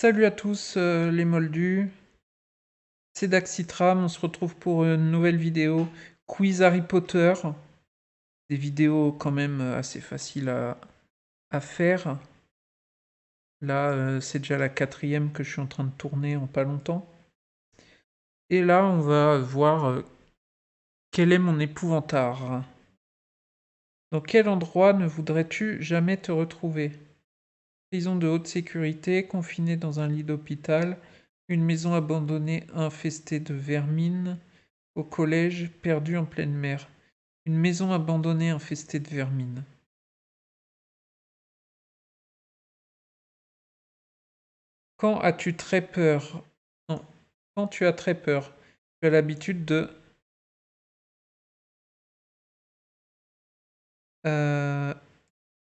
Salut à tous les moldus, c'est Daxitram, on se retrouve pour une nouvelle vidéo quiz Harry Potter. Des vidéos quand même assez faciles à faire. Là, c'est déjà la quatrième que je suis en train de tourner en pas longtemps. Et là, on va voir quel est mon épouvantard. Dans quel endroit ne voudrais-tu jamais te retrouver? Prison de haute sécurité, confiné dans un lit d'hôpital, une maison abandonnée infestée de vermine, au collège, perdu en pleine mer. Une maison abandonnée infestée de vermine. Quand as-tu très peur? Non. Quand tu as très peur, tu as l'habitude de... Euh,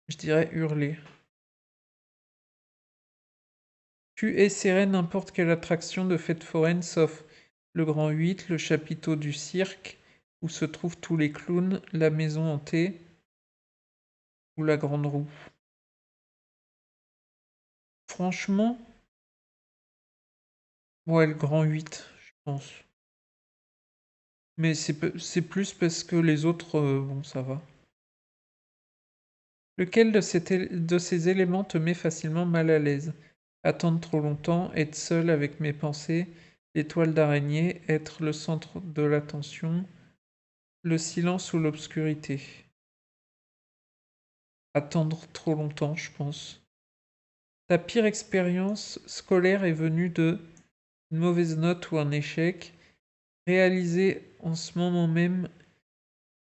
je dirais hurler. Tu essaierais n'importe quelle attraction de fête foraine sauf le Grand 8, le chapiteau du cirque, où se trouvent tous les clowns, la maison hantée ou la grande roue. Franchement, ouais, le Grand 8, je pense. Mais c'est plus parce que les autres, bon, ça va. Lequel de ces éléments te met facilement mal à l'aise? Attendre trop longtemps, être seul avec mes pensées, l'étoile d'araignée, être le centre de l'attention, le silence ou l'obscurité. Attendre trop longtemps, je pense. Ta pire expérience scolaire est venue de une mauvaise note ou un échec. Réaliser en ce moment même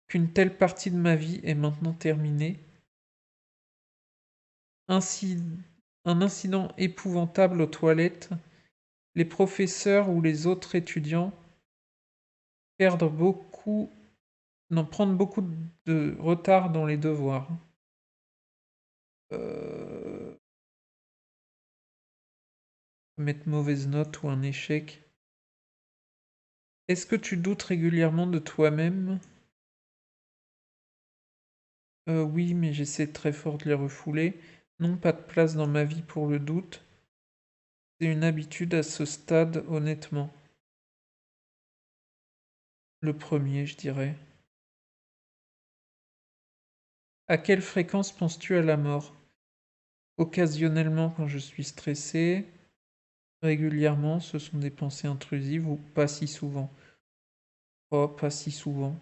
qu'une telle partie de ma vie est maintenant terminée. Ainsi, un incident épouvantable aux toilettes. Les professeurs ou les autres étudiants perdre beaucoup, non, prendre beaucoup de retard dans les devoirs. Euh, mettre mauvaise note ou un échec. Est-ce que tu doutes régulièrement de toi-même? Oui, mais j'essaie très fort de les refouler. Non, pas de place dans ma vie pour le doute. C'est une habitude à ce stade, honnêtement. Le premier, je dirais. À quelle fréquence penses-tu à la mort? Occasionnellement quand je suis stressé, régulièrement, ce sont des pensées intrusives ou pas si souvent. Oh, pas si souvent.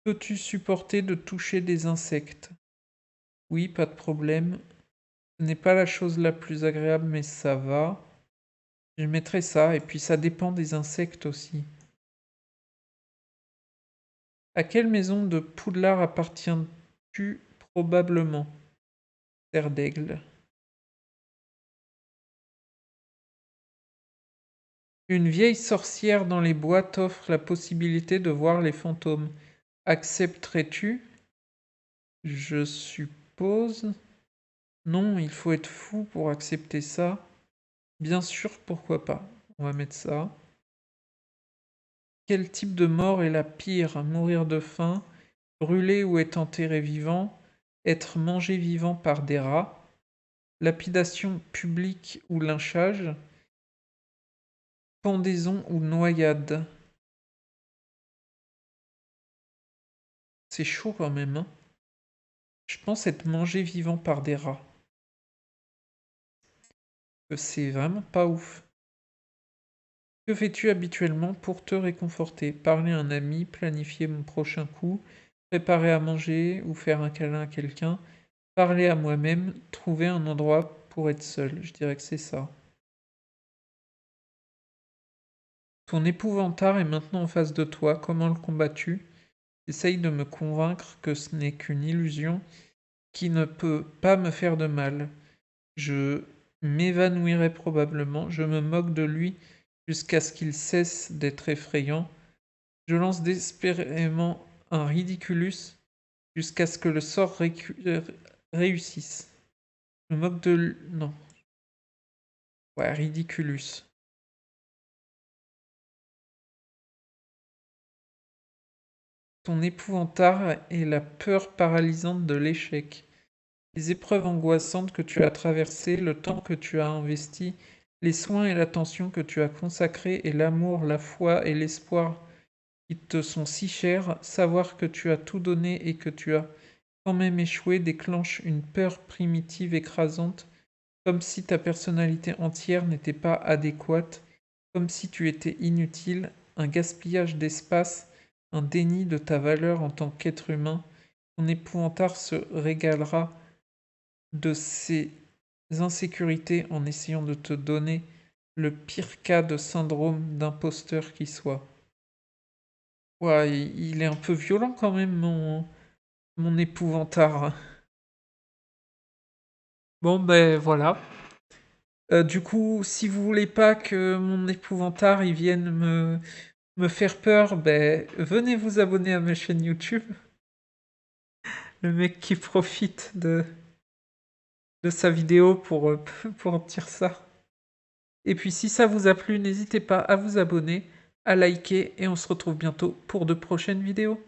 Peux-tu supporter de toucher des insectes? Oui, pas de problème. Ce n'est pas la chose la plus agréable, mais ça va. Je mettrai ça, et puis ça dépend des insectes aussi. À quelle maison de Poudlard appartiens-tu probablement? Terre d'Aigle. Une vieille sorcière dans les bois t'offre la possibilité de voir les fantômes. Accepterais-tu? Je suppose. Non, il faut être fou pour accepter ça. Bien sûr, pourquoi pas. On va mettre ça. Quel type de mort est la pire? Mourir de faim, brûler ou être enterré vivant, être mangé vivant par des rats, lapidation publique ou lynchage, pendaison ou noyade. C'est chaud quand même, hein. Je pense être mangé vivant par des rats. C'est vraiment pas ouf. Que fais-tu habituellement pour te réconforter? Parler à un ami, planifier mon prochain coup, préparer à manger ou faire un câlin à quelqu'un, parler à moi-même, trouver un endroit pour être seul. Je dirais que c'est ça. Ton épouvantard est maintenant en face de toi. Comment le combats-tu? Essaye de me convaincre que ce n'est qu'une illusion qui ne peut pas me faire de mal. Je m'évanouirai probablement. Je me moque de lui jusqu'à ce qu'il cesse d'être effrayant. Je lance désespérément un ridiculus jusqu'à ce que le sort réussisse. Je me moque de... Non. Ouais, ridiculus. Ton épouvantard est la peur paralysante de l'échec. les épreuves angoissantes que tu as traversées, le temps que tu as investi, les soins et l'attention que tu as consacrés, et l'amour, la foi et l'espoir qui te sont si chers, savoir que tu as tout donné et que tu as quand même échoué déclenche une peur primitive écrasante, comme si ta personnalité entière n'était pas adéquate, comme si tu étais inutile, un gaspillage d'espace, un déni de ta valeur en tant qu'être humain. Ton épouvantail se régalera de ses insécurités en essayant de te donner le pire cas de syndrome d'imposteur qui soit. Ouais, il est un peu violent quand même, mon épouvantard. Bon, ben voilà. Du coup, si vous voulez pas que mon épouvantard il vienne me faire peur, ben venez vous abonner à ma chaîne YouTube. Le mec qui profite de sa vidéo pour dire ça. Et puis si ça vous a plu, n'hésitez pas à vous abonner, à liker et on se retrouve bientôt pour de prochaines vidéos.